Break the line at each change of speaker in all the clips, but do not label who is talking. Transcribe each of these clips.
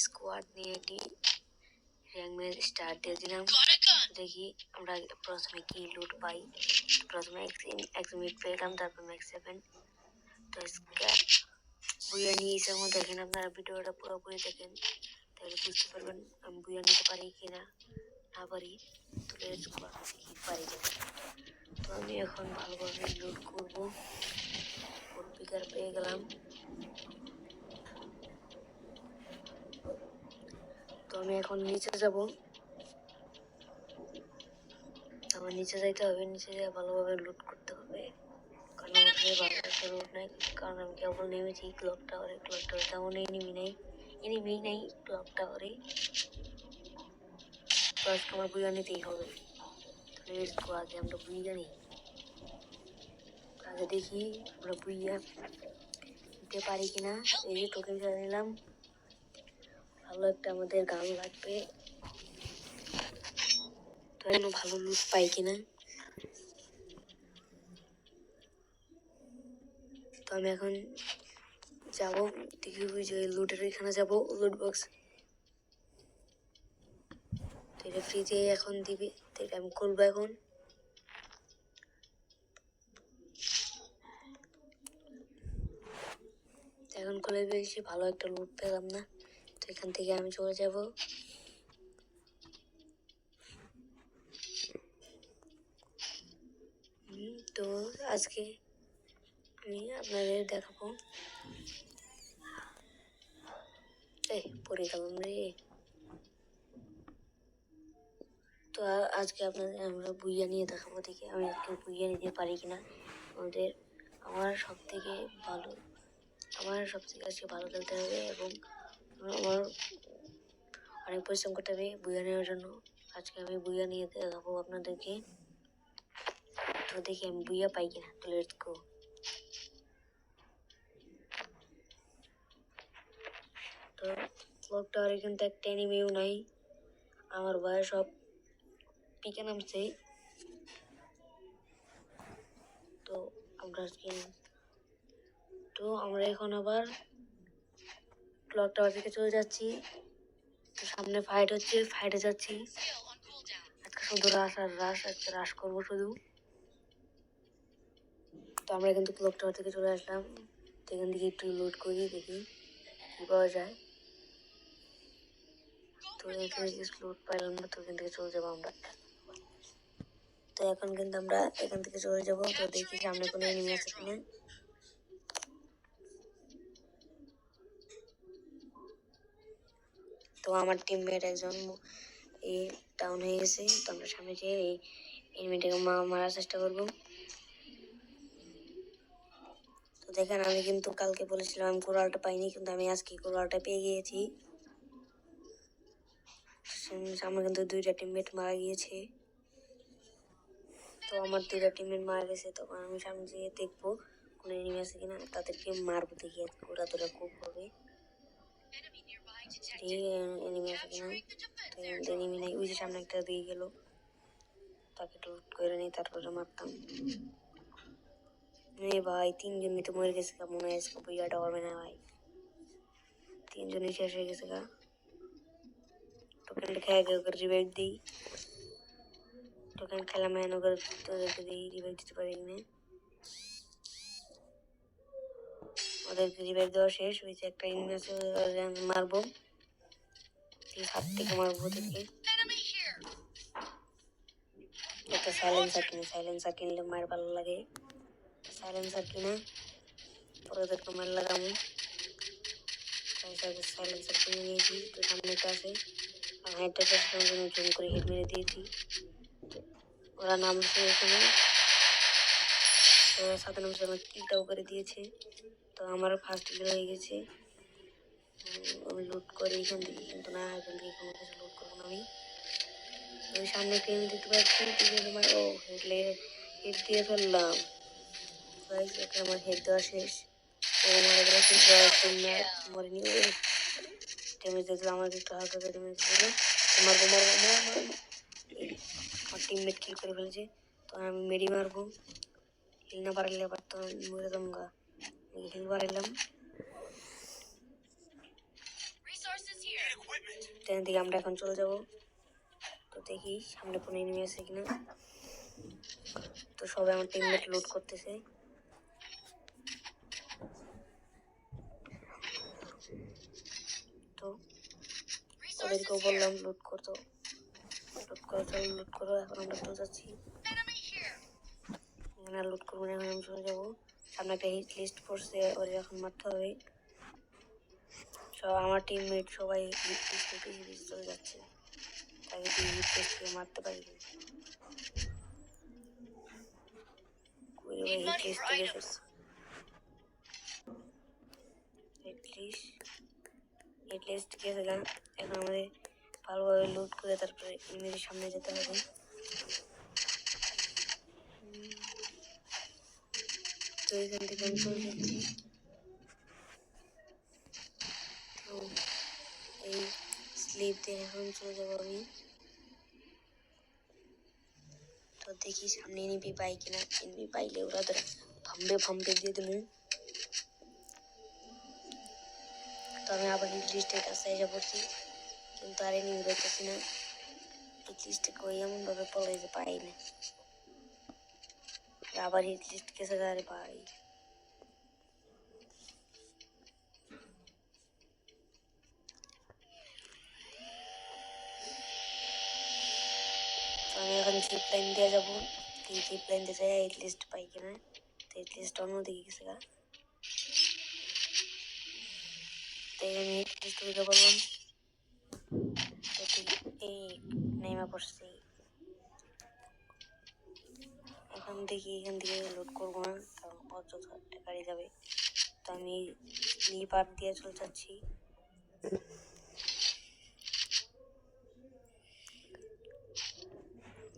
Squad নিয়ে একটি rank match start দিয়ে দিলাম। দেখি আমরা প্রথমে কি লুট পাই। প্রথমে এক মিনিট পেলাম, তারপর ম্যাক্স 7। তো স্ক্যার বুয়া নিয়ে এসের মধ্যে দেখেন, আপনারা ভিডিওটা পুরোপুরি দেখেন তাহলে বুঝতে পারবেন আমি বুয়া নিতে পারি কিনা না পারি। তো কি পারি কিনা। তো আমি এখন ভালোভাবে লুট করবো। পিকার পেয়ে গেলাম। তো আমি এখন নিচে যাব। আমার নিচে যাইতে হবে, নিচে যেয়ে ভালোভাবে লুট করতে হবে, কারণ আমার ভালো একটা লুট নাই। কারণ আমি কেবল নেমেছি ক্লক টাওয়ারে। ক্লক টাওয়ারে তেমন এনিমি নেই ক্লক টাওয়ারে। তো আজকে আমার বুইয়া নিতেই হবে। তাহলে আগে আমরা বুইয়া নিই। আগে দেখি আমরা বুইয়া নিতে পারি কিনা। এই যে টোকেন খেলে নিলাম। ভালো একটা আমাদের গান লাগবে, তো ভালো লুট পাই কিনা। তো আমি এখন যাবো, দেখি যে লুটের এখানে যাবো। লুট বক্স তো এটা ফ্রিতে এখন দিবে, তো এটা আমি খুলবো এখন। এখন খুলে বেশি ভালো একটা লুট পেলাম না, তো এখান থেকে আমি চলে যাব। তো আজকে আমি আপনাদের দেখাবো। পড়ে গেলাম রে। তো আজকে আপনাদের আমরা বুইয়া নিয়ে দেখাবো, দেখি আমি আজকে বুইয়া নিতে পারি কিনা। আমার সব থেকে আজকে ভালো খেলতে হবে এবং আমার অনেক পরিশ্রম করতে হবে বুইয়া নেওয়ার জন্য। আজকে আমি বুইয়া নিয়ে দেখাবো আপনাদেরকে। তো দেখি আমি বুইয়া পাই কিনা। তো লেটস গো। তো ক্লক টাওয়ারে কিন্তু একটা এনিমিও নাই। আমার ভয়ে সব পিকে নামছে। তো আমরা এখন আবার ক্লক টাওয়ার থেকে চলে যাচ্ছি। তো সামনে ফাইট হচ্ছে, ফাইটে যাচ্ছি। আজকে শুধু রাশ করবো শুধু। তো আমরা কিন্তু ক্লক টাওয়ার থেকে চলে আসলাম। তো এখান থেকে একটু লোড করি, দেখি কি পাওয়া যায়। তো এখানে লোড পাইলাম না, তো এখান থেকে চলে যাবো আমরা। তো এখন কিন্তু আমরা এখান থেকে চলে যাবো। তো দেখি সামনে কোনো এনিমি আছে কিনা। তো আমার টিমমেট একজন ডাউন হয়ে গেছে। তো আমরা সামনে যেয়ে এই এনিমিটাকে মারার চেষ্টা করবো। তো দেখেন, আমি কিন্তু কালকে বলেছিলাম আমি কোরালটা পাইনি, কিন্তু আমি আজকে কোরালটা পেয়ে গিয়েছি। আমার কিন্তু 2টা টিমমেট মারা গিয়েছে। তো আমার 2টা টিমমেট মারা গেছে। তখন আমি সামনে যেয়ে দেখবো কোনো এনিমি আছে কিনা, তাদেরকে মারবো। দেখি ওরা তোরা খুব হবে এনিমি আছে কিনা। তো এনিমি নাই, ওই যে সামনে একটা দিয়ে গেল, তাকে লুট করে নিই, তারপরে মারতাম। ভাই 3জনই তো মরে গেছে, মনে হয় বইয়াটা হবে না ভাই। 3জনই শেষ হয়ে গেছে গা। টোকেনটা খেয়ে গেলে রিভাইভ দিই। টোকেন খেলা ম্যান ওকে তোদেরকে দিই, রিভাইভ দিতে পারি না। ওদেরকে রিভাইভ দেওয়া শেষ হয়েছে। একটা ইনভেস মারবো, হাত থেকে মারবো ওদেরকে। একটা সাইলেন্সার কিনলে মায়ের ভালো লাগে। সাইলেন্সার কিনে পরে ওদেরকে মার লাগামো। সাইলেন্সার কিনে নিয়েছি। তো সামনে একটা আছে, হেডটা জুম করে হেড মেরে দিয়েছি। ওরা নামছে এখানে, তো সাথে নামছে, আমার কিলটাও করে দিয়েছে। তো আমার ফার্স্ট কিল হয়ে গেছে। আমি লুট করে এখান থেকে, কিন্তু না, এখান থেকে কোনো কিছু লুট করবো না আমি। ওই সামনে ট্রেন দেখতে পাচ্ছি, ও হেড দিয়ে ফেললাম। ওকে আমার হেড দেওয়া শেষ। ও মারা গেলে মরেনি। ড্যামেজ দিয়েছিল, আমাকে একটু হালকা করে ড্যামেজ দিয়েছিল। মারবো। আমার টিমমেট কিল করে ফেলেছে। তো আমি মেডি মারবো। হিল না পারলে আবার তো মরে যাবো গা। হিল বাড়াইলাম। এখান থেকে আমরা এখন চলে যাব। তো দেখি সামনে কোনো এনিমি আছে কিনা। তো সবাই আমার টিমমেট লুট করতেছে। তো ওদেরকেও বললাম লুট করতো, লুট করো, চলো লুট করো। এখন আমরা তো যাচ্ছি, এখানে লুট করবো না, এখন আমি চলে যাবো। সামনে একটা হিট লিস্ট পড়ছে, ওর এখন মারতে হবে। সব আমার টিমমেট সবাই হিট লিস্টে পিছিয়ে চলে যাচ্ছে, তাকে হিট লিস্টকে মারতে পারি না। হিট লিস্টে গেছে, হিট লিস্ট গেছিলাম। এখন আমাদের ভালোভাবে লুট করে তারপরে এনিমির সামনে যেতে হবে। তো এখান থেকে আমি চলে যাচ্ছি। তো এই স্লিপ দিয়ে এখন চলে যাবো আমি। তো দেখি সামনে এনিমি পাই কিনা, এনিমি পাইলে ওরা ধরে ফাম্বে দিয়ে দেবো। তো আমি আবার হিট লিস্টের কাছে এসে পড়ছি, কিন্তু আর এনিমি পাইতেছি না। হিট লিস্টে কই এমনভাবে পলাই যে পাই না, আবার হিট লিস্ট গেছে আরে ভাই। আমি এখন জিপ লাইন দিয়ে যাবো, জিপ লাইন দিয়ে যাই হিট লিস্ট পাই কিনা। তো হিট লিস্ট অন্যদিকে গেছে গা, তাই আমি হিট লিস্ট দিতে পারলাম। তো এই নেমে পড়ছি। এখন দেখি এখান থেকে লোড করবো না, কারণ অযথা গাড়ি যাবে। তো আমি স্লিপার দিয়ে চলে যাচ্ছি।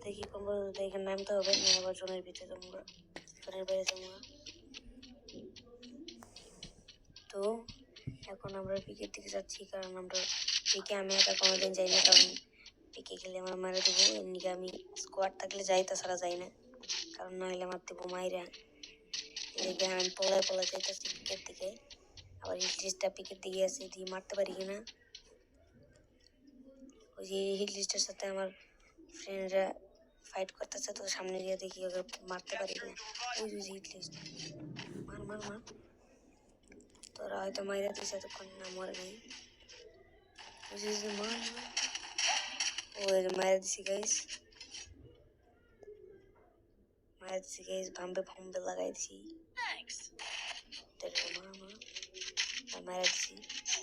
দেখি কোন এখানে নামতে হবে, আবার জনের ভিতরে যাবো, জনের বাইরে যাবো। তো এখন আমরা পিকের দিকে যাচ্ছি, কারণ আমরা পিকে আমি একা কোনোদিন যাই না, কারণ পিকে খেলে আমার মারা দেবো। এমনিকে আমি স্কোয়াড থাকলে যাই, তাছাড়া যাই না, কারণ না হলে আমার দেবো মাইরা। এদিকে আমি পলায় যাইতেছি পিকের দিকে, আবার হিট লিস্টটা পিকের দিকে আছে, দিয়ে মারতে পারি কিনা। ওই যে হিট লিস্টের সাথে আমার ফ্রেন্ডরা ফাইট করতেছে, তো সামনে গিয়ে দেখি ওকে মারতে পারি কিনা। ওই যে হিট লিস্ট, মার মার মার। তোরা হয়তো মাইরা দিয়েছে, এতক্ষণ না মরে নাই। মার ওই মায়ের দিছি গাইস, মায়ের দিছি গাইস, ভাম্বে লাগাই দিছি। মায়ের দিছি,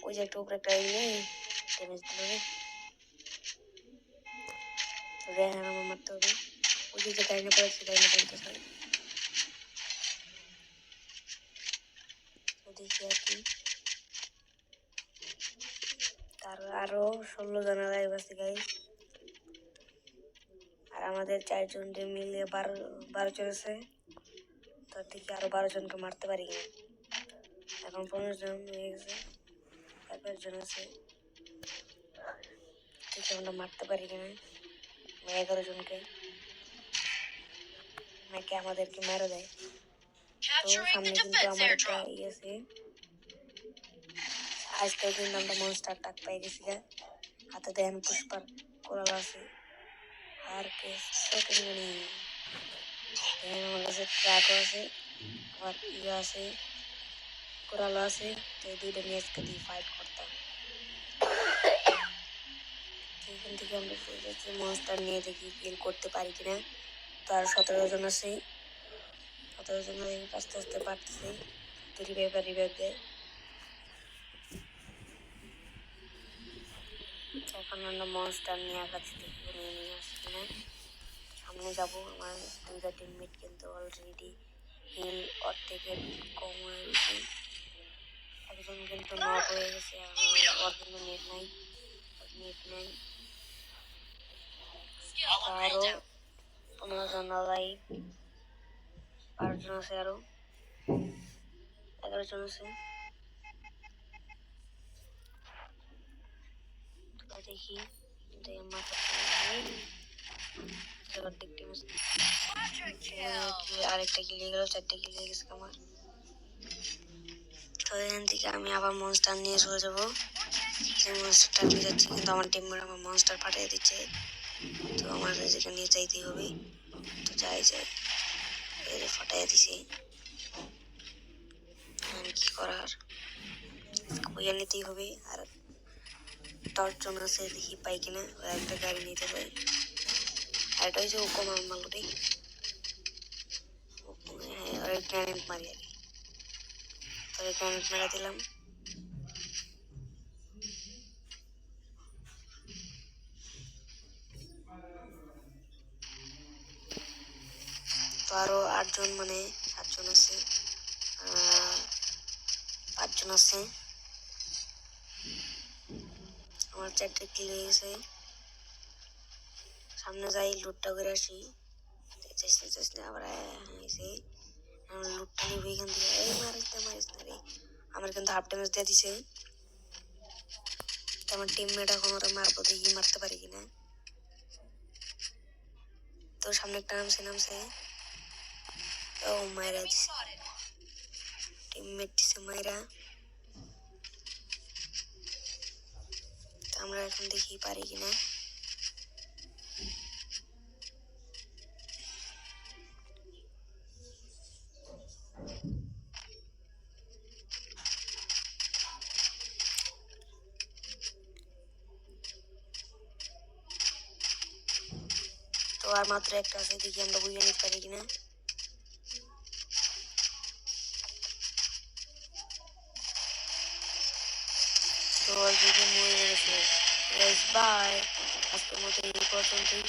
ওই যে একটা উপরে একটা নেই ড্যামেজ দিল রে, আমার মারতে হবে। ওই যে গাড়ি পড়েছে, গাড়ি পড়তেছে। দেখি আর কি, তার আরো 16 জনের লাইভ আছে গাইস, আর আমাদের 4 জন মিলে 12 জন আছে। তো দেখি আরো 12 জনকে মারতে পারি কিনা। এখন 15 জন হয়ে গেছে, 11 জন আছে। দেখি আমরা মারতে পারি কিনা 11 জনকে, নাকি আমাদেরকে মেরে দেয়। তো সামনে কিন্তু আমার একটা আছে, আজকে কিন্তু আমরা মনস্টার টাক পাই গেছি গা। হাতে দেখেন পুষ্পার কোরাল আছে, আর কে সেকেন্ড নেই। আমার কাছে ট্রাকও আছে, আবার আছে, কোরালও আছে। তো এই দুইটা নিয়ে আজকে দিয়ে ফাইট করতাম। এখান থেকে আমরা চলে যাচ্ছি মনস্টার নিয়ে, দেখি কিল করতে পারি কিনা। তো আর 17 জন আছে, 17 জন আস্তে আস্তে বাড়তেছে। তো রিভাইভ দেয়। এখন আমরা মনস্টার নিয়ে আগাচ্ছি, দেখি নিয়ে আসছি কিনা। সামনে যাবো, আমার 2টা টিমমেট কিন্তু অলরেডি হিল অর্ধেকের কম হয়ে গেছে। একজন কিন্তু নক হয়ে গেছে, ওর কিন্তু নেট নাই। আরো 15 জন লাইভ, 12 জন আছে, আরো 11 জন আছে। দেখি আরেকটা কিল হয়ে গেল, 4টে কিল হয়ে গেছে আমার। তো এখান থেকে আমি আবার মনস্টার নিয়ে চলে যাবো। সেই মনস্টারটা নিয়ে যাচ্ছি, কিন্তু আমার টিমমেট আমার মনস্টার পাঠিয়ে দিচ্ছে। তো আমার যেখানে নিয়ে যাইতেই হবে। তো যাই এর ফাটাইয়া দিছে। কি করার, বইয়া নিতেই হবে। আর টর্চ জন আছে, দেখি পাই কিনা একটা গাড়ি নিতে পাই। আর এটা হচ্ছে ওকো মালুটি। আর গ্রেনেড মারি আগে, তবে গ্রেনেড মেরা দিলাম। তো আরো 8 জন মানে 7 জন আছে, 5 জন আছে। আমার 4টে কিল হয়ে গেছে। সামনে যাই, লুটটা করে আসি। আবার এসে লুটটা নিবো এখান থেকে। এই মারিস না রে, আমার কিন্তু হাফ ড্যামেজ দিয়ে দিছে। আমার টিমমেট এখন ওরা মারবো, দেখি মারতে পারি কিনা। তো সামনে একটা নামছে। ও মাইরা দিছে, টিমমেট দিছে মাইরা। তো আমরা এখন দেখি পারি কিনা। তো আর মাত্র একটা আছে, দেখি আমরা বুঝে নিতে পারি কিনা। তো অলরেডি মরে গেছে। বাই, আজকের মতো এই পর্যন্তই।